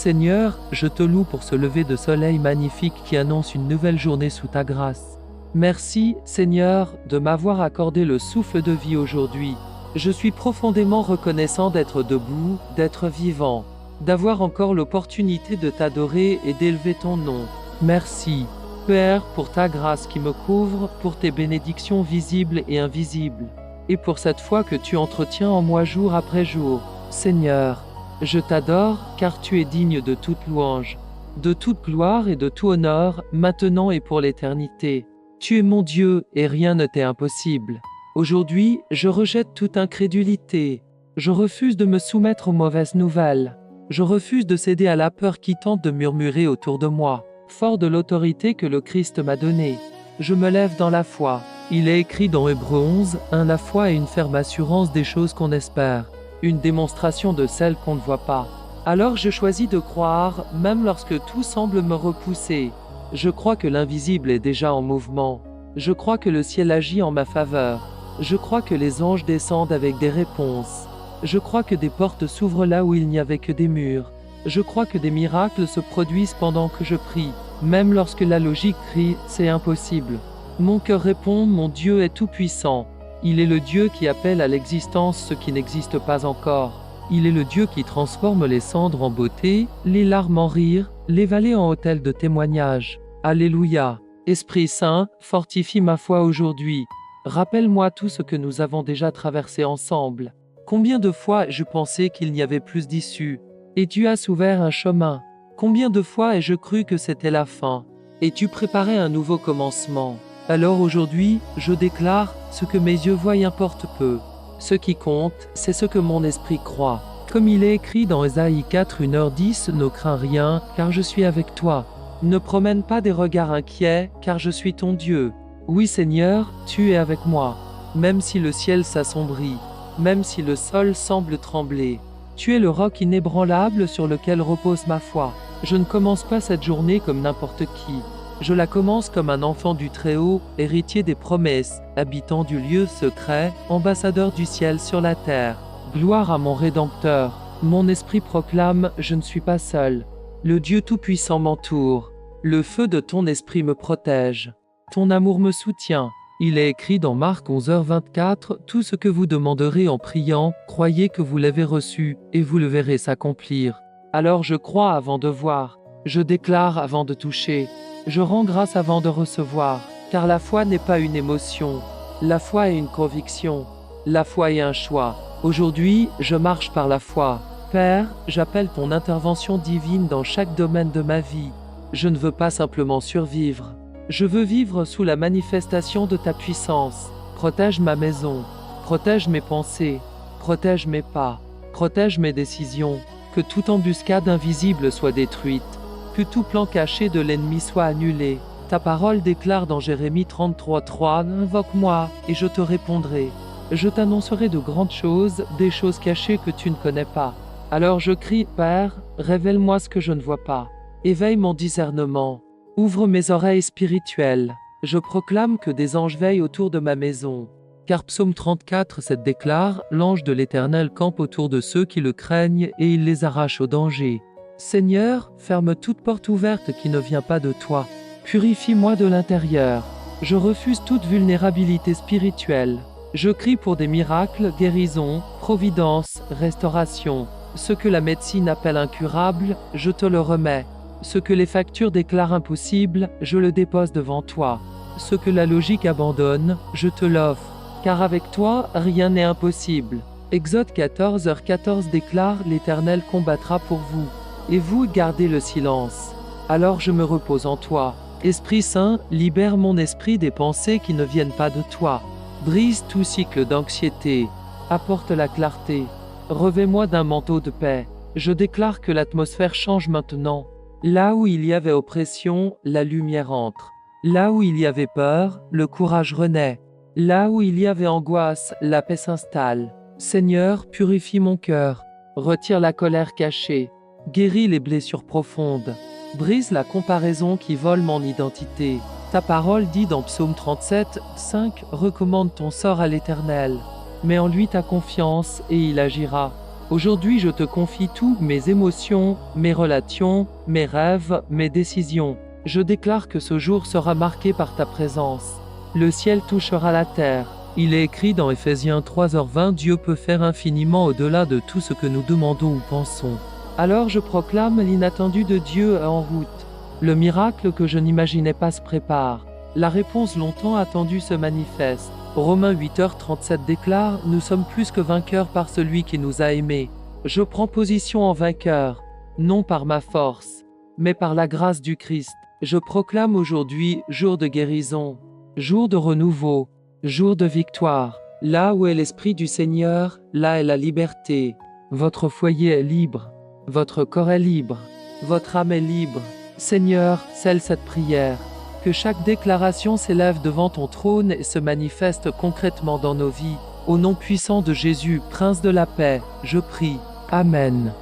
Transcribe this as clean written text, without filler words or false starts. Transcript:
Seigneur, je te loue pour ce lever de soleil magnifique qui annonce une nouvelle journée sous ta grâce. Merci, Seigneur, de m'avoir accordé le souffle de vie aujourd'hui. Je suis profondément reconnaissant d'être debout, d'être vivant, d'avoir encore l'opportunité de t'adorer et d'élever ton nom. Merci, Père, pour ta grâce qui me couvre, pour tes bénédictions visibles et invisibles, et pour cette foi que tu entretiens en moi jour après jour. Seigneur, je t'adore, car tu es digne de toute louange, de toute gloire et de tout honneur, maintenant et pour l'éternité. Tu es mon Dieu, et rien ne t'est impossible. Aujourd'hui, je rejette toute incrédulité. Je refuse de me soumettre aux mauvaises nouvelles. Je refuse de céder à la peur qui tente de murmurer autour de moi. Fort de l'autorité que le Christ m'a donnée, je me lève dans la foi. Il est écrit dans Hébreux 11, la foi est une ferme assurance des choses qu'on espère, une démonstration de celles qu'on ne voit pas. Alors je choisis de croire, même lorsque tout semble me repousser. Je crois que l'invisible est déjà en mouvement. Je crois que le ciel agit en ma faveur. Je crois que les anges descendent avec des réponses. Je crois que des portes s'ouvrent là où il n'y avait que des murs. Je crois que des miracles se produisent pendant que je prie, même lorsque la logique crie « c'est impossible ». Mon cœur répond « mon Dieu est tout-puissant ». Il est le Dieu qui appelle à l'existence ce qui n'existe pas encore. Il est le Dieu qui transforme les cendres en beauté, les larmes en rire, les vallées en hôtels de témoignage. Alléluia. Esprit Saint, fortifie ma foi aujourd'hui. Rappelle-moi tout ce que nous avons déjà traversé ensemble. Combien de fois ai-je pensé qu'il n'y avait plus d'issue, et tu as ouvert un chemin. Combien de fois ai-je cru que c'était la fin, et tu préparais un nouveau commencement. Alors aujourd'hui, je déclare, ce que mes yeux voient importe peu. Ce qui compte, c'est ce que mon esprit croit. Comme il est écrit dans Ésaïe 4, 1h10, ne crains rien, car je suis avec toi. Ne promène pas des regards inquiets, car je suis ton Dieu. Oui Seigneur, tu es avec moi. Même si le ciel s'assombrit, même si le sol semble trembler, tu es le roc inébranlable sur lequel repose ma foi. Je ne commence pas cette journée comme n'importe qui. Je la commence comme un enfant du Très-Haut, héritier des promesses, habitant du lieu secret, ambassadeur du ciel sur la terre. Gloire à mon Rédempteur. Mon esprit proclame, je ne suis pas seul. Le Dieu Tout-Puissant m'entoure. Le feu de ton esprit me protège. Ton amour me soutient. Il est écrit dans Marc 11h24, « Tout ce que vous demanderez en priant, croyez que vous l'avez reçu, et vous le verrez s'accomplir. » Alors je crois avant de voir, je déclare avant de toucher, je rends grâce avant de recevoir, car la foi n'est pas une émotion, la foi est une conviction, la foi est un choix. Aujourd'hui, je marche par la foi. Père, j'appelle ton intervention divine dans chaque domaine de ma vie. Je ne veux pas simplement survivre. Je veux vivre sous la manifestation de ta puissance. Protège ma maison, protège mes pensées, protège mes pas, protège mes décisions. Que toute embuscade invisible soit détruite, que tout plan caché de l'ennemi soit annulé. Ta parole déclare dans Jérémie 33:3, « Invoque-moi, et je te répondrai. Je t'annoncerai de grandes choses, des choses cachées que tu ne connais pas. » Alors je crie, Père, révèle-moi ce que je ne vois pas. Éveille mon discernement. Ouvre mes oreilles spirituelles. Je proclame que des anges veillent autour de ma maison. Car Psaume 34:7 déclare, « L'ange de l'Éternel campe autour de ceux qui le craignent et il les arrache au danger. » Seigneur, ferme toute porte ouverte qui ne vient pas de toi. Purifie-moi de l'intérieur. Je refuse toute vulnérabilité spirituelle. Je crie pour des miracles, guérison, providence, restauration. Ce que la médecine appelle incurable, je te le remets. Ce que les factures déclarent impossible, je le dépose devant toi. Ce que la logique abandonne, je te l'offre. Car avec toi, rien n'est impossible. Exode 14h14 déclare « L'Éternel combattra pour vous, et vous gardez le silence. » Alors je me repose en toi. Esprit Saint, libère mon esprit des pensées qui ne viennent pas de toi. Brise tout cycle d'anxiété. Apporte la clarté. Revêt-moi d'un manteau de paix. Je déclare que l'atmosphère change maintenant. Là où il y avait oppression, la lumière entre. Là où il y avait peur, le courage renaît. Là où il y avait angoisse, la paix s'installe. Seigneur, purifie mon cœur. Retire la colère cachée. Guéris les blessures profondes. Brise la comparaison qui vole mon identité. Ta parole dit dans Psaume 37:5, recommande ton sort à l'Éternel. Mets en lui ta confiance et il agira. Aujourd'hui je te confie tout, mes émotions, mes relations, mes rêves, mes décisions. Je déclare que ce jour sera marqué par ta présence. Le ciel touchera la terre. Il est écrit dans Éphésiens 3h20, Dieu peut faire infiniment au-delà de tout ce que nous demandons ou pensons. Alors je proclame l'inattendu de Dieu est en route. Le miracle que je n'imaginais pas se prépare. La réponse longtemps attendue se manifeste. Romains 8h37 déclare, nous sommes plus que vainqueurs par celui qui nous a aimés. Je prends position en vainqueur, non par ma force, mais par la grâce du Christ. Je proclame aujourd'hui jour de guérison, jour de renouveau, jour de victoire. Là où est l'Esprit du Seigneur, là est la liberté. Votre foyer est libre, votre corps est libre, votre âme est libre. Seigneur, scelle cette prière. Que chaque déclaration s'élève devant ton trône et se manifeste concrètement dans nos vies. Au nom puissant de Jésus, Prince de la paix, je prie. Amen.